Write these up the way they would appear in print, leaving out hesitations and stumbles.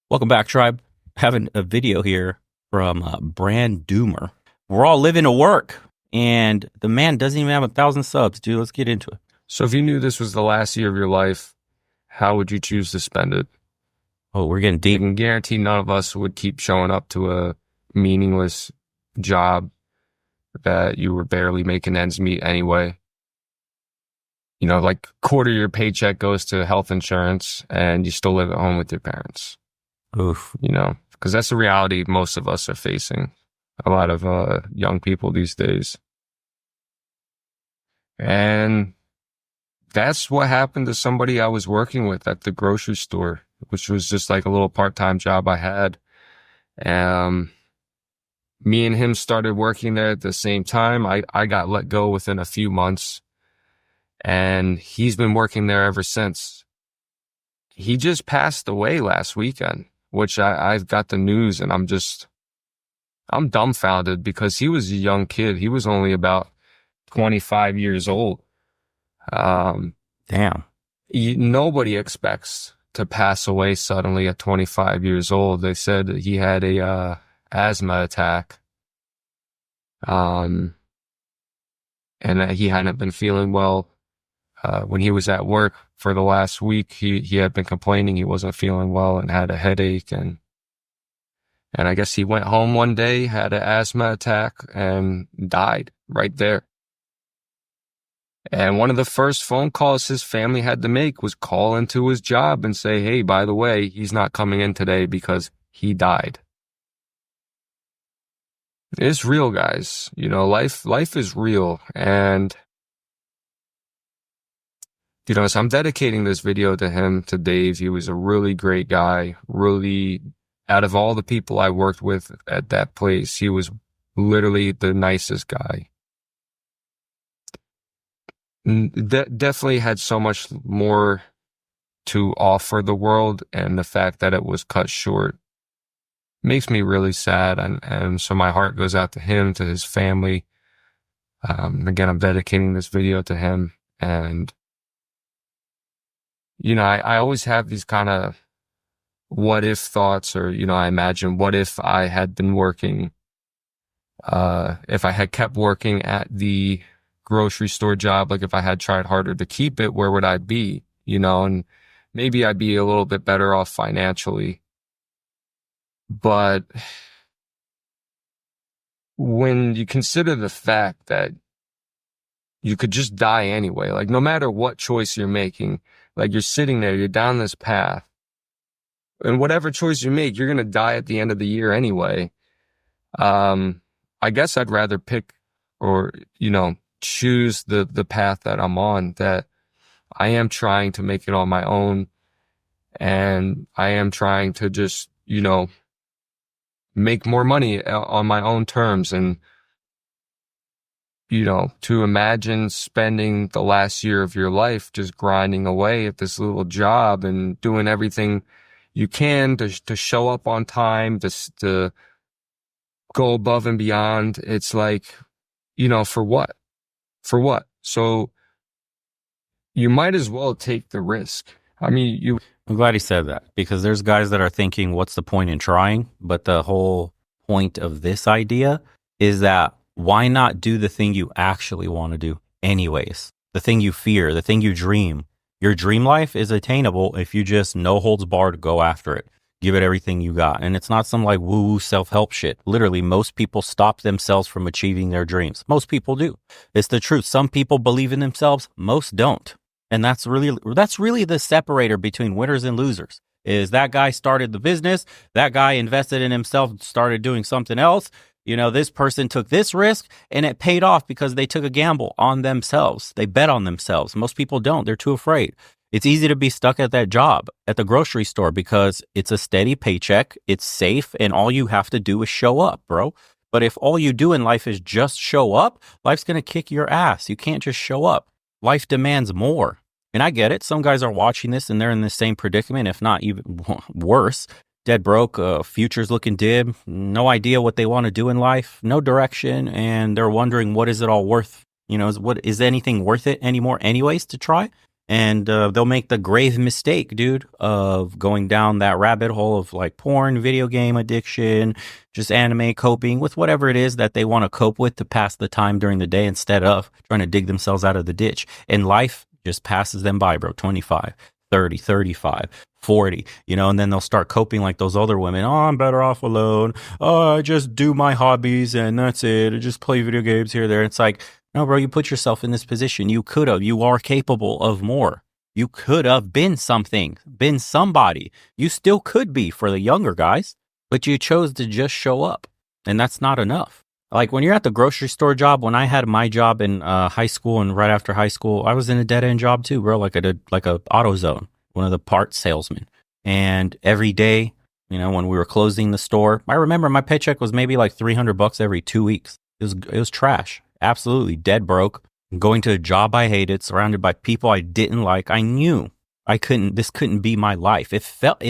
Welcome back, Tribe. Having a video here from Brand Doomer. We're all living to work, and the man doesn't even have 1,000 subs, dude. Let's get into it. So if you knew this was the last year of your life, how would you choose to spend it? Oh, we're getting I deep. can guarantee none of us would keep showing up to a meaningless job that you were barely making ends meet anyway. You know, like quarter of your paycheck goes to health insurance and you still live at home with your parents. Oof. You know, because that's the reality most of us are facing. A lot of young people these days. And that's what happened to somebody I was working with at the grocery store, which was just like a little part-time job I had. Me and him started working there at the same time. I got let go within a few months, and he's been working there ever since. He just passed away last weekend, which I've got the news, and I'm dumbfounded because he was a young kid. He was only about 25 years old. Damn. Nobody expects to pass away suddenly at 25 years old. They said that he had a asthma attack, and that he hadn't been feeling well when he was at work for the last week. He had been complaining he wasn't feeling well and had a headache, and I guess he went home one day, had an asthma attack, and died right there. And one of the first phone calls his family had to make was call into his job and say, hey, by the way, he's not coming in today because he died. It's real, guys. You know, life is real. And, you know, so I'm dedicating this video to him, to Dave. He was a really great guy. Really, out of all the people I worked with at that place, he was literally the nicest guy. Definitely had so much more to offer the world, and the fact that it was cut short makes me really sad, and so my heart goes out to him, to his family. Again, I'm dedicating this video to him, and you know, I always have these kind of what if thoughts, or you know, I imagine what if I had been working, if I had kept working at the grocery store job, like if I had tried harder to keep it, where would I be? You know, and maybe I'd be a little bit better off financially. But when you consider the fact that you could just die anyway, like no matter what choice you're making, like you're sitting there, you're down this path, and whatever choice you make, you're going to die at the end of the year anyway. I guess I'd rather pick, or, you know, choose the path that I'm on, that I am trying to make it on my own, and I am trying to just, you know, make more money on my own terms. And, you know, to imagine spending the last year of your life just grinding away at this little job and doing everything you can to show up on time, to go above and beyond. It's like, you know, for what? For what? So you might as well take the risk. I mean, I'm glad he said that, because there's guys that are thinking, what's the point in trying? But the whole point of this idea is that why not do the thing you actually want to do anyways? The thing you fear, the thing you dream. Your dream life is attainable if you just no holds barred go after it. Give it everything you got. And it's not some like woo-woo self-help shit. Literally, most people stop themselves from achieving their dreams. Most people do. It's the truth. Some people believe in themselves. Most don't. And that's really the separator between winners and losers. Is that guy started the business, that guy invested in himself, started doing something else. You know, this person took this risk and it paid off because they took a gamble on themselves. They bet on themselves. Most people don't. They're too afraid. It's easy to be stuck at that job at the grocery store because it's a steady paycheck, it's safe, and all you have to do is show up, bro. But if all you do in life is just show up, life's going to kick your ass. You can't just show up. Life demands more. And I get it. Some guys are watching this and they're in the same predicament, if not even worse. Dead broke, future's looking dim, no idea what they want to do in life, no direction, and they're wondering, what is it all worth? You know, is anything worth it anymore anyways to try? And they'll make the grave mistake, dude, of going down that rabbit hole of like porn, video game addiction, just anime, coping with whatever it is that they want to cope with to pass the time during the day instead of trying to dig themselves out of the ditch. And life just passes them by, bro. 25, 30, 35, 40, and then they'll start coping like those older women. Oh, I'm better off alone. Oh, I just do my hobbies and that's it. I just play video games here, there. It's like, no, bro, you put yourself in this position. You are capable of more. You could have been something, been somebody. You still could be for the younger guys, but you chose to just show up. And that's not enough. Like when you're at the grocery store job, when I had my job in high school and right after high school, I was in a dead end job too, bro. Like I did like a AutoZone, one of the parts salesmen. And every day, when we were closing the store, I remember my paycheck was maybe like $300 every 2 weeks. It was trash. Absolutely dead broke. Going to a job I hated, surrounded by people I didn't like. I knew this couldn't be my life. It felt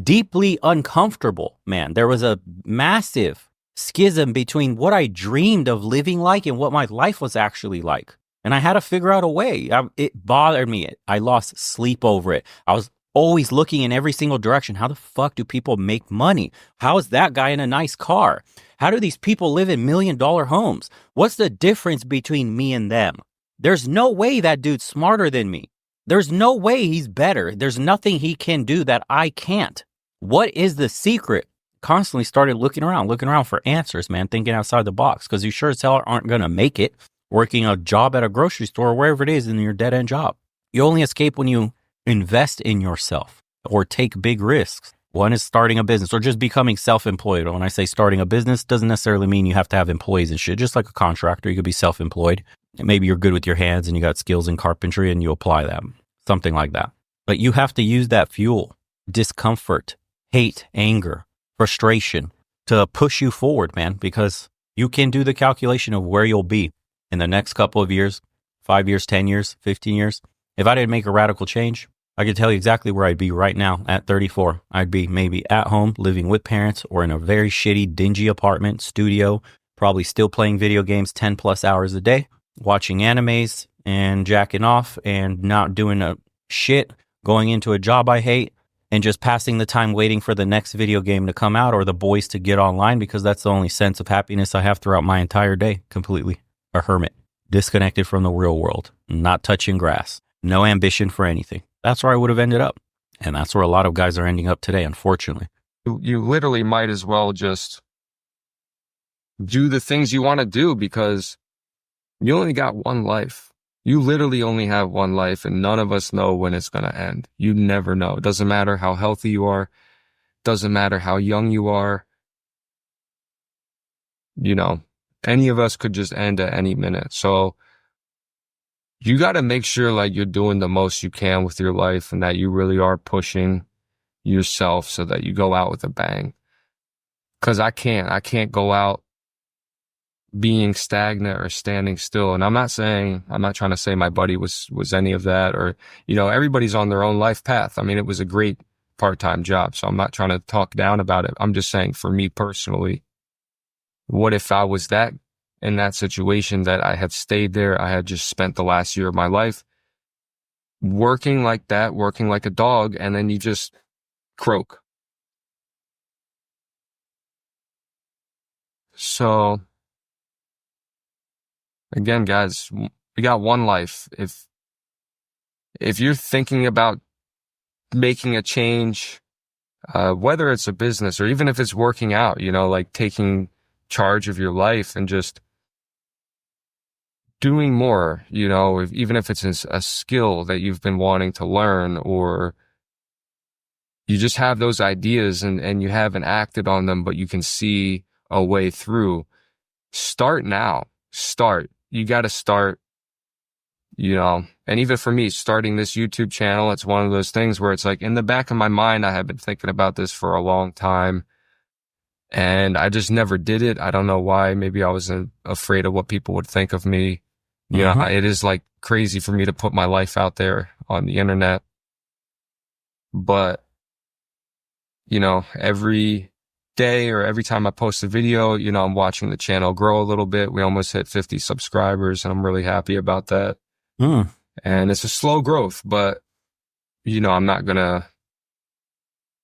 deeply uncomfortable, man. There was a massive schism between what I dreamed of living like and what my life was actually like. And I had to figure out a way. It bothered me. I lost sleep over it. I was always looking in every single direction. How the fuck do people make money? How is that guy in a nice car? How do these people live in $1 million homes? What's the difference between me and them? There's no way that dude's smarter than me. There's no way he's better. There's nothing he can do that I can't. What is the secret? Constantly started looking around for answers, man, thinking outside the box, because you sure as hell aren't going to make it working a job at a grocery store or wherever it is in your dead end job. You only escape when you invest in yourself or take big risks. One is starting a business or just becoming self-employed. When I say starting a business, doesn't necessarily mean you have to have employees and shit. Just like a contractor, you could be self-employed. Maybe you're good with your hands and you got skills in carpentry and you apply them, something like that. But you have to use that fuel, discomfort, hate, anger, frustration to push you forward, man, because you can do the calculation of where you'll be in the next couple of years, 5 years, 10 years, 15 years. If I didn't make a radical change, I could tell you exactly where I'd be right now at 34. I'd be maybe at home living with parents or in a very shitty, dingy apartment, studio, probably still playing video games 10 plus hours a day, watching animes and jacking off and not doing a shit, going into a job I hate and just passing the time waiting for the next video game to come out or the boys to get online, because that's the only sense of happiness I have throughout my entire day. Completely a hermit, disconnected from the real world, not touching grass, no ambition for anything. That's where I would have ended up. And that's where a lot of guys are ending up today, unfortunately. You literally might as well just do the things you want to do, because you only got one life. You literally only have one life, and none of us know when it's going to end. You never know. It doesn't matter how healthy you are. Doesn't matter how young you are. Any of us could just end at any minute. So you got to make sure like you're doing the most you can with your life and that you really are pushing yourself so that you go out with a bang. Because I can't go out being stagnant or standing still. And I'm not trying to say my buddy was any of that, or, everybody's on their own life path. I mean, it was a great part-time job, so I'm not trying to talk down about it. I'm just saying, for me personally, what if I was in that situation, that I had stayed there, I had just spent the last year of my life working like that, working like a dog, and then you just croak. So again, guys, we got one life. If you're thinking about making a change, whether it's a business or even if it's working out, like taking charge of your life and just doing more, even if it's a skill that you've been wanting to learn, or you just have those ideas and you haven't acted on them, but you can see a way through. Start now. You got to start, and even for me, starting this YouTube channel, it's one of those things where it's like in the back of my mind, I have been thinking about this for a long time and I just never did it. I don't know why. Maybe I was afraid of what people would think of me. It is like crazy for me to put my life out there on the internet. But, every day or every time I post a video, I'm watching the channel grow a little bit. We almost hit 50 subscribers and I'm really happy about that. And it's a slow growth, but I'm not going to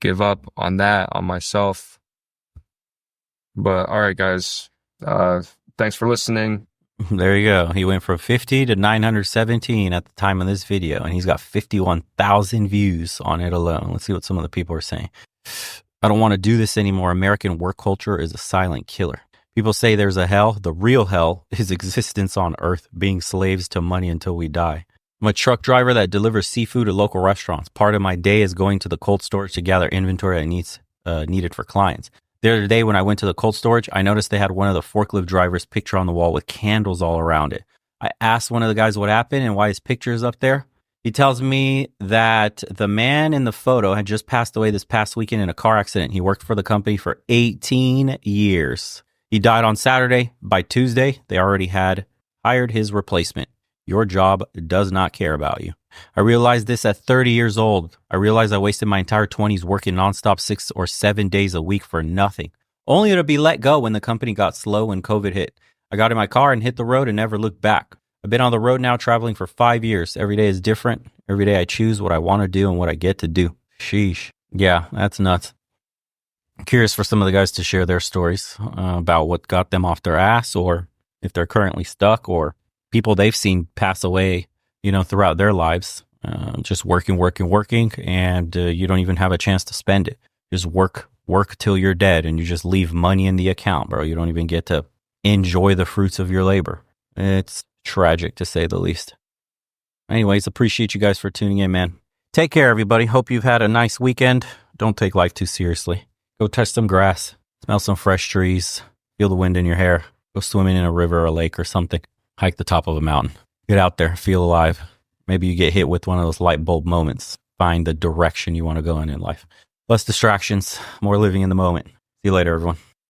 give up on that, on myself. But all right, guys, thanks for listening. There you go. He went from 50 to 917 at the time of this video, and he's got 51,000 views on it alone. Let's see what some of the people are saying. I don't want to do this anymore. American work culture is a silent killer. People say there's a hell. The real hell is existence on earth, being slaves to money until we die. I'm a truck driver that delivers seafood at local restaurants. Part of my day is going to the cold storage to gather inventory I needed for clients. The other day when I went to the cold storage, I noticed they had one of the forklift drivers' picture on the wall with candles all around it. I asked one of the guys what happened and why his picture is up there. He tells me that the man in the photo had just passed away this past weekend in a car accident. He worked for the company for 18 years. He died on Saturday. By Tuesday, they already had hired his replacement. Your job does not care about you. I realized this at 30 years old. I realized I wasted my entire 20s working nonstop 6 or 7 days a week for nothing, only to be let go when the company got slow and COVID hit. I got in my car and hit the road and never looked back. I've been on the road now traveling for 5 years. Every day is different. Every day I choose what I want to do and what I get to do. Sheesh. Yeah, that's nuts. I'm curious for some of the guys to share their stories about what got them off their ass, or if they're currently stuck, or people they've seen pass away, throughout their lives, just working, and you don't even have a chance to spend it. Just work till you're dead, and you just leave money in the account, bro. You don't even get to enjoy the fruits of your labor. It's tragic, to say the least. Anyways, appreciate you guys for tuning in, man. Take care, everybody. Hope you've had a nice weekend. Don't take life too seriously. Go touch some grass, smell some fresh trees, feel the wind in your hair, go swimming in a river or a lake or something, hike the top of a mountain. Get out there, feel alive. Maybe you get hit with one of those light bulb moments. Find the direction you want to go in life. Less distractions, more living in the moment. See you later, everyone.